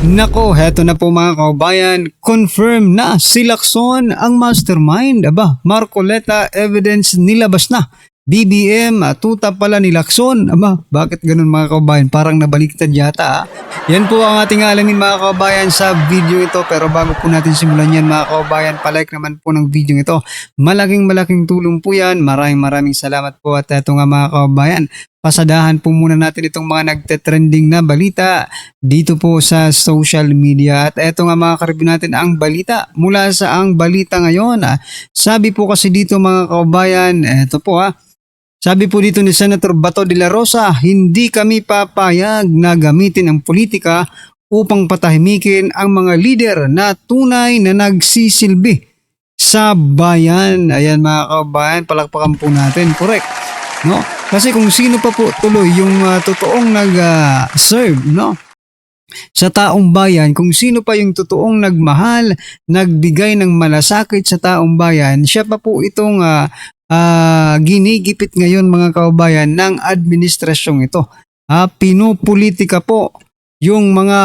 Nako, heto na po mga kaubayan, confirm na si Lacson ang mastermind. Aba, Marcoleta evidence nilabas na. BBM, tuta pala ni Lacson. Aba, bakit ganun mga kaubayan? Parang nabaliktad yata. Yan po ang ating alamin mga kaubayan sa video ito. Pero bago po natin simulan yan mga kaubayan, palike naman po ng video ito. Malaking tulong po yan. Maraming salamat po. At eto nga mga kaubayan, pasadahan po muna natin itong mga nagte-trending na balita dito po sa social media. At eto nga mga karibin natin ang balita mula sa ang balita ngayon. Sabi po kasi dito mga kaubayan, eto po sabi po dito ni Senator Bato de la Rosa, hindi kami papayag na gamitin ang politika upang patahimikin ang mga lider na tunay na nagsisilbi sa bayan. Ayan mga kaubayan, palakpakan po natin. Correct. No? Kasi kung sino pa po tuloy yung totoong nag-serve, no? Sa taong bayan, kung sino pa yung totoong nagmahal, nagbigay ng malasakit sa taong bayan, siya pa po itong ginigipit ngayon mga kaubayan ng administrasyong ito. Pinopolitika po yung mga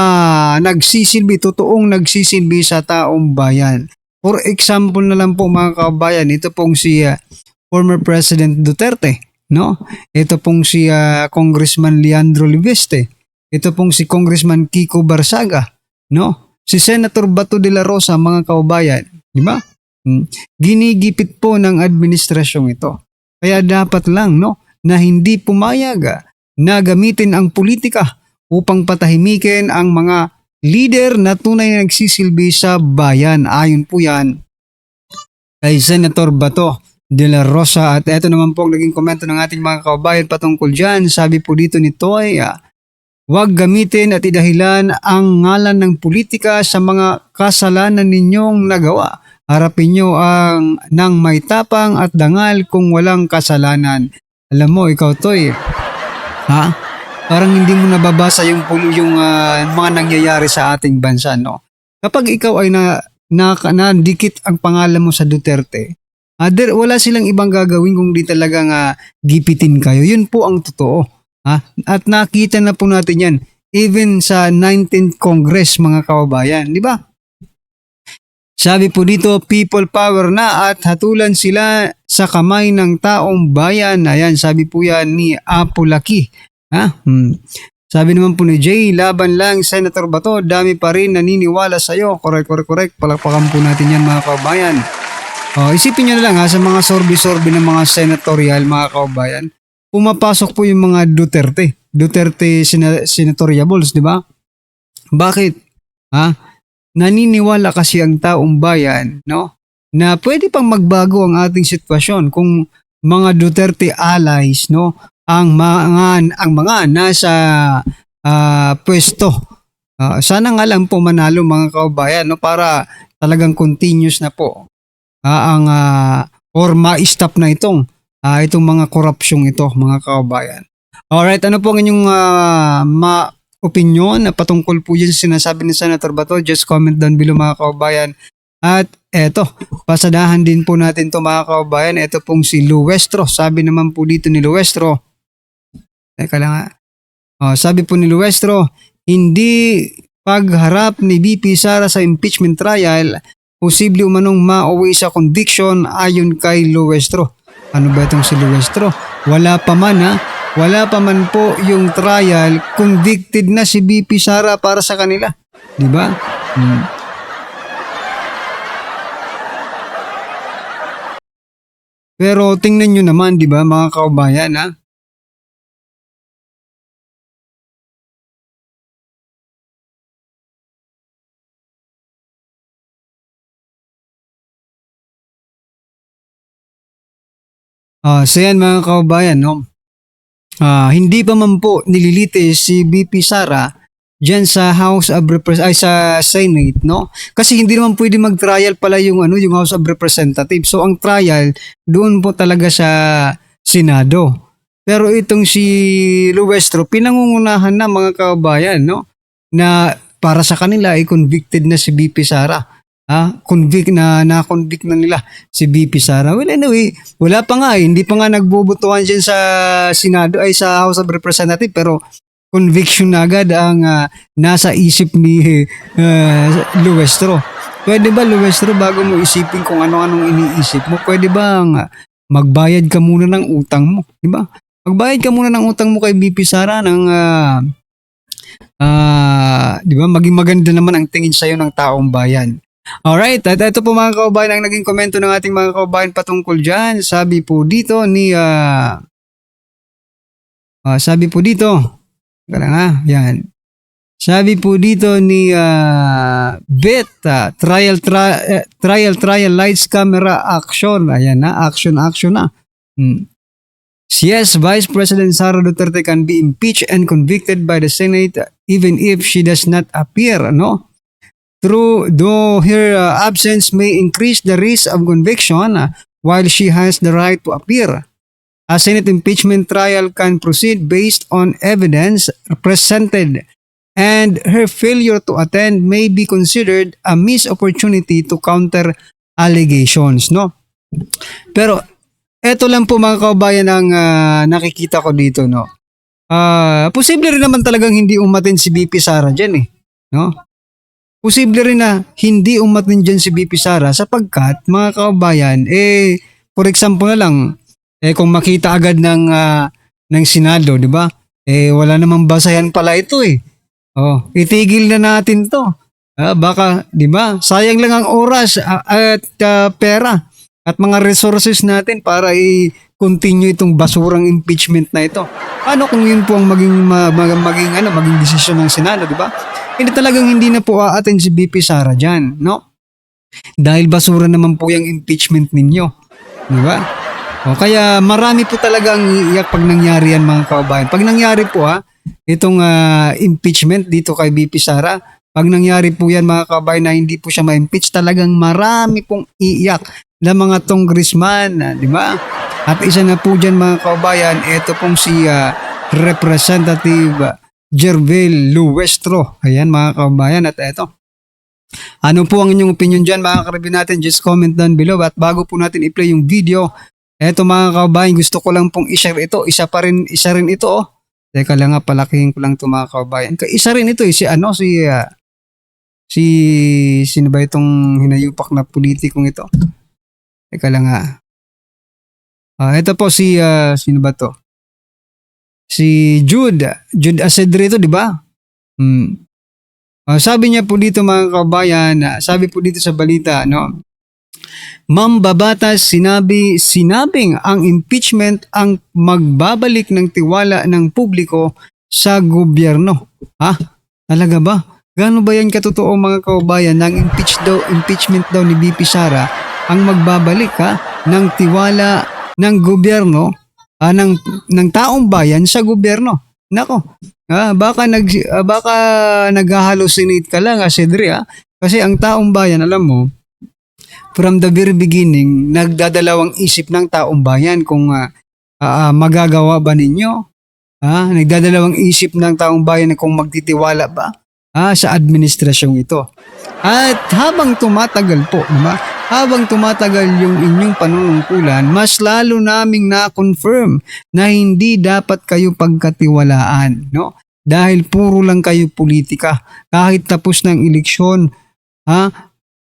nagsisilbi, totoong nagsisilbi sa taong bayan. For example na lang po mga kaubayan, ito pong si former President Duterte, no? Ito pong si Congressman Leandro Libeste. Ito pong si Congressman Kiko Barsaga, no? Si Senator Bato de la Rosa mga kaubayan, di ba? Ginigipit po ng administrasyong ito. Kaya dapat lang na hindi pumayag na gamitin ang politika upang patahimikin ang mga leader na tunay na nagsisilbi sa bayan. Ayon po yan kay Senator Bato de la Rosa. At eto naman po ang naging komento ng ating mga kaubayan patungkol dyan. Sabi po dito ni Toy, huwag gamitin at idahilan ang ngalan ng politika sa mga kasalanan ninyong nagawa. Harapin nyo ang nang may tapang at dangal kung walang kasalanan. Alam mo, ikaw Toy, parang hindi mo nababasa yung mga nangyayari sa ating bansa, no? Kapag ikaw ay nadikit ang pangalan mo sa Duterte, wala silang ibang gagawin kung di talagang gipitin kayo. Yun po ang totoo. At nakita na po natin yan even sa 19th Congress mga kaubayan, di ba? Sabi po dito, people power na at hatulan sila sa kamay ng taong bayan. Ayan, sabi po yan ni Apolaki. Sabi naman po ni Jay, laban lang Senator Bato, dami pa rin naniniwala sa'yo. Correct. Palakpakan po natin yan mga kaubayan. Isipin nyo na lang sa mga sorbi-sorbi ng mga senatorial mga kaubayan, pumapasok po yung mga Duterte senatoriables, di ba? Bakit? Naniniwala kasi ang taong bayan, no, na pwede pang magbago ang ating sitwasyon kung mga Duterte allies, no, ang mga nasa pwesto. Sana nga lang po manalo mga kaubayan, no, para talagang continuous na po or ma-stop na itong mga korupsyong ito mga kaubayan. Alright, ano po ang inyong opinion na patungkol po yun sinasabi ni Senator Bato? Just comment down below mga kaubayan. At eto, pasadahan din po natin to mga kaubayan. Ito pong si Luestro. Sabi naman po dito ni Luestro. Teka lang sabi po ni Luestro, hindi pagharap ni BP Sara sa impeachment trial, posible umanong mauwi sa conviction ayon kay Luestro. Ano ba itong si Luestro? Wala pa man po yung trial, convicted na si BP Sara para sa kanila. Di ba? Pero tingnan nyo naman, di ba mga kaubayan so yan mga kaubayan, no? Hindi pa man po nililitis si BP Sara diyan sa House of sa Senate, no? Kasi hindi naman pwede mag-trial pala yung House of Representatives. So ang trial doon po talaga sa Senado. Pero itong si Luestro pinangungunahan na mga kaubayan, no? Na para sa kanila ay convicted na si BP Sara. Na-convict na nila si BP Sara. Well, anyway, wala pa nga hindi pa nga nagbobotohan dyan sa Senado ay sa House of Representatives, pero conviction na agad ang nasa isip ni Luestro. Pwede ba, Luestro, bago mo isipin kung ano-anong iniisip mo, pwede ba magbayad ka muna ng utang mo, di ba? Magbayad ka muna ng utang mo kay BP Sara ng di ba, maging maganda naman ang tingin sa'yo ng taong bayan. Alright, at ito po mga kaubayan ang naging komento ng ating mga kaubayan patungkol dyan. Sabi po dito, yan. Sabi po dito ni Bet, trial lights camera action. Ayan na, action na. Yes, Vice President Sara Duterte can be impeached and convicted by the Senate even if she does not appear, no? Though her absence may increase the risk of conviction while she has the right to appear. A Senate impeachment trial can proceed based on evidence presented, and her failure to attend may be considered a missed opportunity to counter allegations, no? Pero eto lang po mga kaubayan ang nakikita ko dito, no? Posible rin naman talagang hindi umatin si BP Sara dyan eh, no? Posible rin na hindi umatin dyan si BP Sara sapagkat mga kaubayan, for example na lang, kung makita agad ng Senado, di ba? Wala namang basayan pala ito eh. Itigil na natin to. Baka, di ba? Sayang lang ang oras at pera at mga resources natin para i-continue itong basurang impeachment na ito. Ano kung yun po ang maging desisyon ng Senado, di ba? Hindi na po aatin si BP Sara dyan, no? Dahil basura naman po yung impeachment ninyo, di ba? Kaya marami po talaga ang iiyak pag nangyari yan mga kaubayan. Pag nangyari po itong impeachment dito kay BP Sara, pag nangyari po yan mga kaubayan na hindi po siya ma-impeach, talagang marami pong iiyak na mga congressman, di ba? At isa na po dyan mga kaubayan, ito pong si Representative Jervel Luestro. Ayan mga kaubayan, at ito. Ano po ang inyong opinion dyan mga karibin natin? Just comment down below. At bago po natin i-play yung video, eto mga kaubayan, gusto ko lang pong i-share ito. Isa rin ito Teka lang palakihin ko lang ito mga kaubayan. Isa rin ito sino ba itong hinayupak na politikong ito? Teka lang ito po sino ba to? Si Jude Asedre ito, di ba? Sabi niya po dito mga kaubayan, sabi po dito sa balita, no? Mambabatas sinabing ang impeachment ang magbabalik ng tiwala ng publiko sa gobyerno. Talaga ba? Gaano ba yan katotoo mga kaubayan na ang impeachment daw ni BP Sara ang magbabalik ng tiwala ng gobyerno ng taong bayan sa gobyerno? Nako. Baka nag-hallucinate ka lang Cedri kasi ang taong bayan, alam mo, from the very beginning, nagdadalawang isip ng taong bayan kung magagawa ba ninyo. Nagdadalawang isip ng taong bayan kung magtitiwala ba sa administrasyong ito. At habang tumatagal po, diba? Habang tumatagal yung inyong panunungkulan, mas lalo naming na-confirm na hindi dapat kayo pagkatiwalaan, no? Dahil puro lang kayo politika. Kahit tapos ng eleksyon,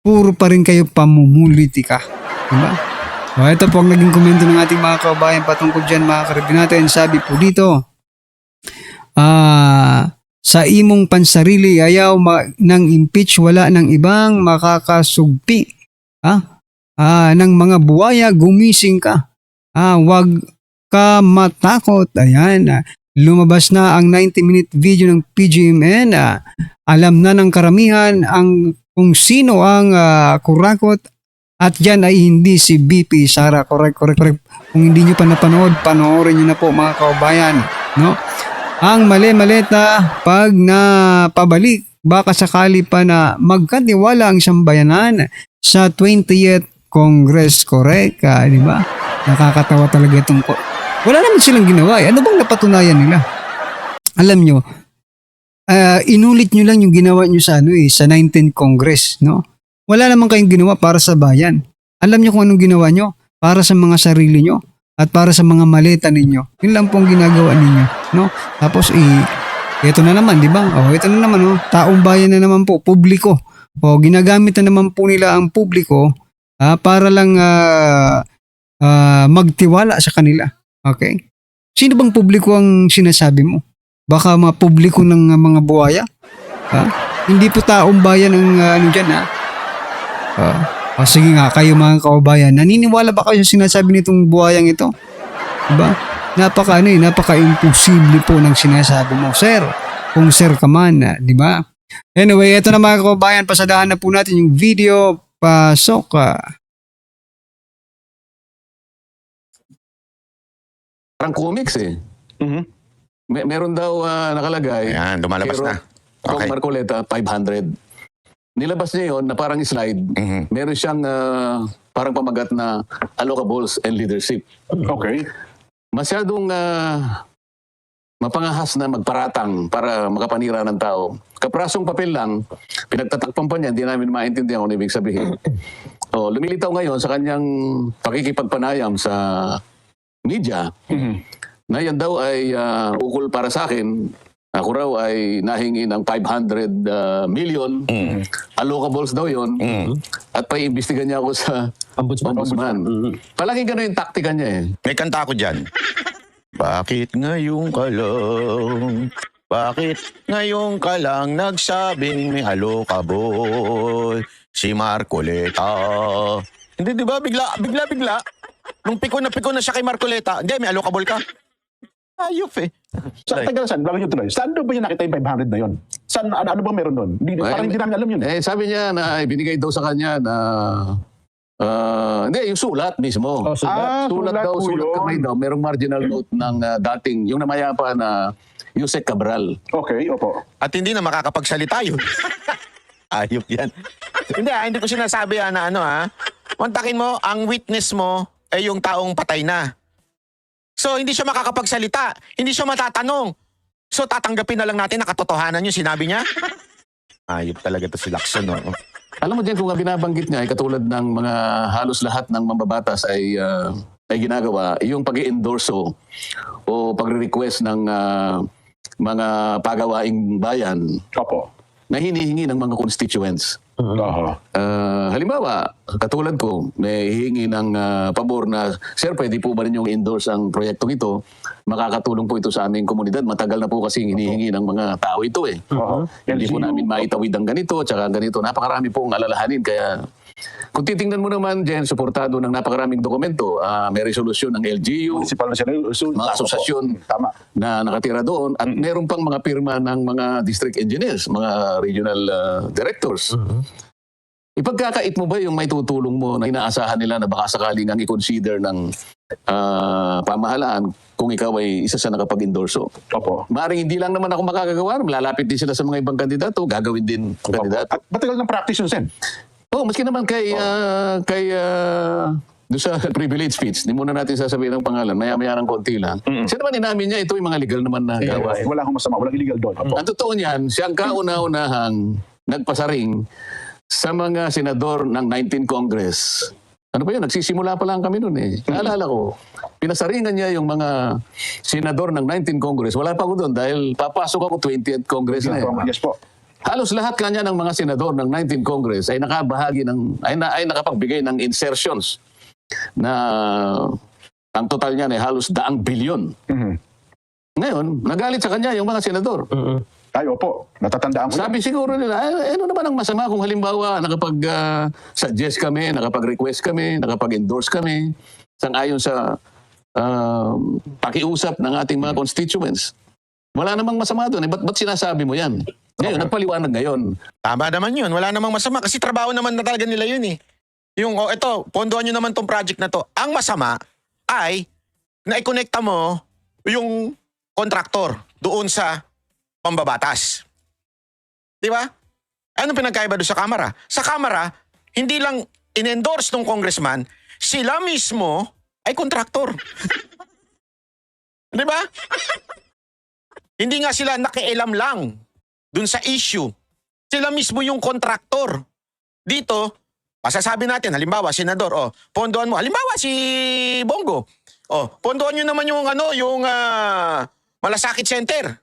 puro pa rin kayo pamumulitika. Diba? Ito po ang naging komento ng ating mga kaubayan patungkol dyan mga karibin natin. Sabi po dito, sa imong pansarili ayaw ng impeach, wala ng ibang makakasugpi. Ng mga buwaya, gumising ka. Wag ka matakot. Ayan. Lumabas na ang 90-minute video ng PGMN. Alam na ng karamihan kung sino ang kurakot at yan ay hindi si BP Sara. Correct. Kung hindi nyo pa napanood, panoorin nyo na po mga kaubayan. No? Ang mali-maleta pag napabalik, baka sakali pa na magkatiwala ang sambayanan sa 20th Congress. Correct? Di ba? Nakakatawa talaga itong wala naman silang ginawa. Ano bang napatunayan nila? Alam nyo, inulit nyo lang yung ginawa nyo sa sa 19th Congress, no? Wala naman kayong ginawa para sa bayan. Alam nyo kung anong ginawa nyo? Para sa mga sarili nyo at para sa mga maleta ninyo. Yun lang pong ginagawa ninyo, no? Tapos Ito na naman, di ba? Ito na naman, taong bayan na naman po, publiko. Ginagamit na naman po nila ang publiko para lang magtiwala sa kanila. Okay? Sino bang publiko ang sinasabi mo? Baka mga publiko ng mga buhaya? Ha? Hindi po taong bayan ang ano dyan, ha? Sige nga, kayo mga kaubayan, naniniwala ba kayo sa sinasabi nitong buhayang ito? Diba? Napaka-imposible po ng sinasabi mo, sir. Kung sir ka man, di ba? Anyway, ito na mga kaubayan, pasadahan na po natin yung video. Pasok ka. Parang comics eh. Meron daw nakalagay. Ayan, lumalabas pero, na. Okay. Kung Marcoleta, 500. Nilabas niya yun na parang slide. Meron siyang parang pamagat na allocables and leadership. Okay. Masyadong mapangahas na magparatang para makapanira ng tao. Kaprasong papel lang, pinagtatakpan pa niya, hindi namin maintindihan kung ibig sabihin. Lumilitaw ngayon sa kanyang pakikipagpanayam sa media na yan daw ay ukol para sa akin. Ako raw ay nahingi ng 500 million. Allocables daw yon. At paiimbestigan niya ako sa ombudsman. Palagi gano'n yung taktika niya eh. May kanta ako dyan. Bakit ngayon ka lang? Bakit ngayon ka lang nagsabing may allocable? Si Marcoleta. Hindi, di ba? Bigla. Nung piko na siya kay Marcoleta, hindi, may allocable ka. Ayop eh. Saan? Bago nyo tuloy. Saan doon ba niya nakita yung 500 na yun? Saan, ano ba meron doon? Parang hindi namin alam yun. Sabi niya na binigay daw sa kanya na hindi, yung sulat mismo. Sulat kamay daw. Merong marginal note ng dating, yung namayapa na Yusek Cabral. Okay, opo. At hindi na makakapagsalita yun. Ayop yan. Hindi ko sinasabi na mantakin mo, ang witness mo ay yung taong patay na. So, hindi siya makakapagsalita. Hindi siya matatanong. So, tatanggapin na lang natin na katotohanan yung sinabi niya. Ayop talaga to si Lacson, no? Alam mo dyan, kung binabanggit niya ay katulad ng mga halos lahat ng mambabatas ay ginagawa, yung pag-i-endorso o pagre-request ng mga pagawaing bayan Opo. na hinihingi ng mga constituents. Halimbawa, katulad ko, may hihingi ng pabor na, sir, pwede po ba ninyong endorse ang proyektong ito? Makakatulong po ito sa aming komunidad. Matagal na po kasi hinihingi ng mga tao ito eh. Hindi po namin maitawid ang ganito, tsaka ganito. Napakarami pong alalahanin. Kaya kung titingnan mo naman, Jen, suportado ng napakaraming dokumento, may resolusyon ng LGU, Municipal mga asosasyon Tama. na nakatira doon, at meron pang mga pirma ng mga district engineers, mga regional directors. Ipagkakait mo ba yung may tutulong mo na inaasahan nila na baka sakaling ang i-consider ng pamahalaan kung ikaw ay isa sa nakapag-endorso? Opo. Maring hindi lang naman ako makakagawa, malalapit din sila sa mga ibang kandidato, gagawin din ang kandidato. At matagal ng practice yun, Sen. Maski naman kay doon sa privilege speech, hindi muna natin sasabihin ang pangalan, maya-maya ng konti lang. Siya naman inamin niya, ito yung mga legal naman na gawain. Wala akong masama, walang illegal doon. Opo. Ang totoo niyan, siya ang kauna-unahang nagpasaring sa mga senador ng 19th Congress. Ano ba yun? Nagsisimula pa lang kami noon eh. Naalala ko, pinasaringan niya yung mga senador ng 19th Congress. Wala pa ako doon dahil papasok ako 20th Congress na eh. Yes po. Halos lahat kanya ng mga senador ng 19th Congress ay nakabahagi ng ay nakapagbigay ng insertions na ang total niyan ay halos 100 bilyon. Ngayon, nagalit sa kanya yung mga senador. Ay, opo. Natatandaan ko. Sabi siguro nila, ano naman ang masama kung halimbawa nakapag-suggest kami, nakapag-request kami, nakapag-endorse kami sang-ayon sa pakiusap ng ating mga constituents. Wala namang masama doon. Ba't sinasabi mo yan? Ngayon, nagpaliwanag ngayon. Tama naman yun. Wala namang masama. Kasi trabaho naman na talaga nila yun eh. Yung, eto, pondohan nyo naman tong project na to. Ang masama ay na-connecta mo yung kontraktor doon sa pambabatas. Di ba? Anong pinagkaiba doon sa Kamara? Sa Kamara, hindi lang in-endorse ng congressman, sila mismo ay kontraktor. Di ba? Hindi nga sila nakialam lang dun sa issue. Sila mismo yung kontraktor. Dito, masasabi natin, halimbawa, senador, pondohan mo. Halimbawa, si Bongo. Pondohan nyo naman yung, yung Malasakit Center.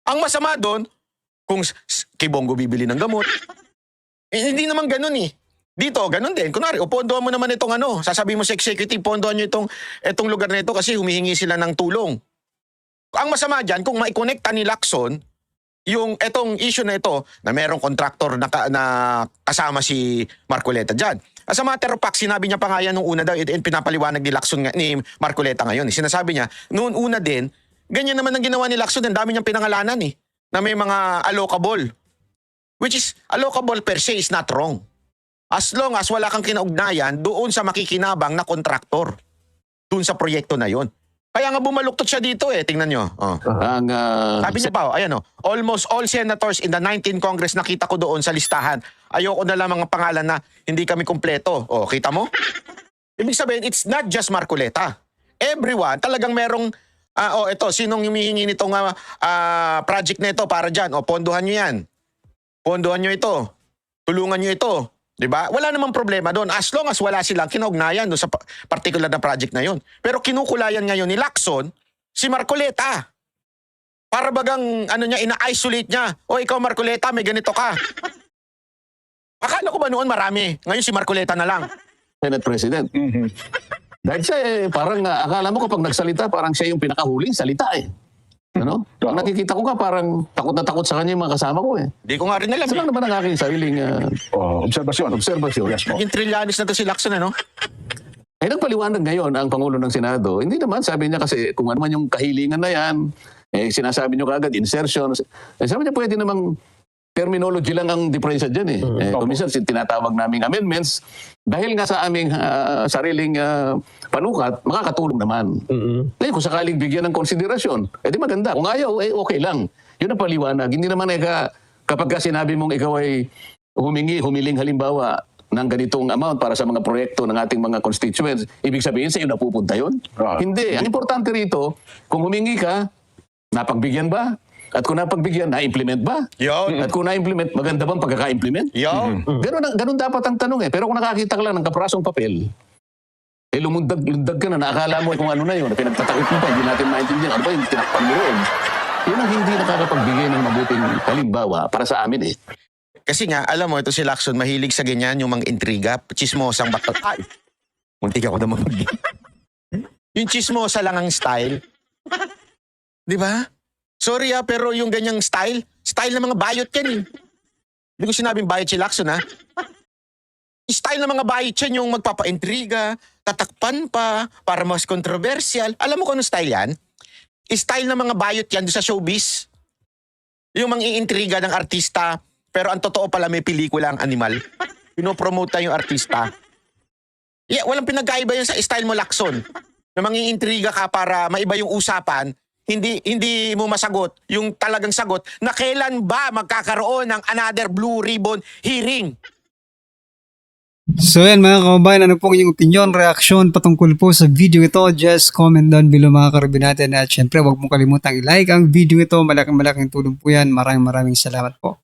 Ang masama doon, kung kay Bongo bibili ng gamot, hindi naman ganun eh. Dito, ganun din. Kunwari, pondohan mo naman itong sasabihin mo sa executive, pondohan nyo itong lugar na ito kasi humihingi sila ng tulong. Ang masama dyan, kung maikonekta ni Lacson, yung etong issue na ito, na merong kontraktor na kasama si Marcoleta dyan. As a matter of fact, sinabi niya pa nga yan nung una daw, pinapaliwanag ni Lacson, ni Marcoleta ngayon. Sinasabi niya, noon una din, ganyan naman ang ginawa ni Lacson, ang dami niyang pinangalanan na may mga allocable. Which is, allocable per se is not wrong. As long as wala kang kinaugnayan doon sa makikinabang na kontraktor. Doon sa proyekto na yon. Kaya nga bumaluktot siya dito tingnan nyo. Ang, Sabi niya pa, ayan almost all senators in the 19th Congress nakita ko doon sa listahan. Ayoko na lang mga pangalan na hindi kami kumpleto. Kita mo? Ibig sabihin, it's not just Marcoleta. Everyone, talagang merong, ito, sinong humihingi nitong project na ito para dyan? Pondohan nyo yan. Pondohan nyo ito. Tulungan nyo ito. Diba? Wala namang problema doon as long as wala silang kinaugnayan doon sa particular na project na yun. Pero kinukulayan ngayon ni Lacson si Marcoleta. Para bagang ina-isolate niya. Ikaw Marcoleta, may ganito ka. Akala ko ba noon marami? Ngayon si Marcoleta na lang. Senate President. Dahil siya parang akala mo kapag nagsalita, parang siya yung pinakahuling salita Ano? Ang nakikita ko nga parang takot na takot sa kanya yung mga kasama ko Hindi ko nga rin alam Isa lang naman ang aking sariling Obserbasyon. obserbasyon. Yes po. Yung Trillanes na to si Lacson Ay nagpaliwanag ngayon ang Pangulo ng Senado. Hindi naman, sabi niya kasi kung ano man yung kahilingan na yan, sinasabi niyo kagad, insertion. Sabi niya pwede namang terminology lang ang diferensya dyan Kuminsan tinatawag naming amendments dahil nga sa aming sariling panukat, makakatulong naman. Kung sakaling bigyan ng konsiderasyon, di maganda. Kung ayaw, okay lang. Yun ang paliwanag. Hindi naman kapag sinabi mong ikaw ay humiling halimbawa ng ganitong amount para sa mga proyekto ng ating mga constituents, ibig sabihin sa iyo napupunta yun? Hindi. Ang importante rito, kung humingi ka, napagbigyan ba? At kung napagbigyan, na-implement ba? Yun. At kung na-implement, maganda bang pagkaka-implement? Yun. Ganun dapat ang tanong Pero kung nakakita ka lang ng kaprasong papel, lumundag ka na, naakala mo kung ano na yun, pinagtatakip mo pa, hindi natin maintindihan, ano ba yung tinakpan mo yun? Yun ang hindi nakakapagbigay ng mabuting halimbawa para sa amin Kasi nga, alam mo, ito si Lacson, mahilig sa ganyan, yung mga intriga, chismosang batot. Ay! Muntik ako naman. Yung chismosa lang ang style. Di ba? Sorry pero yung ganyang style ng mga bayot yan Hindi ko sinabing bayot si Lacson Style ng mga bayot yan yung magpapa-intriga, tatakpan pa, para mas controversial. Alam mo kung ano style yan? Style ng mga bayot yan sa showbiz. Yung mang-iintriga ng artista, pero ang totoo pala may pelikula ang animal. Pinopromote yung artista. Walang pinagkaiba yun sa style mo, Lacson. Na mang-iintriga ka para maiba yung usapan, hindi mo masagot yung talagang sagot na kailan ba magkakaroon ng another Blue Ribbon hearing. So yan mga kababayan, ano po yung opinion, reaksyon patungkol po sa video ito? Just comment down below mga karabin natin at syempre huwag mong kalimutang i-like ang video ito. Malaking tulong po yan. Maraming salamat po.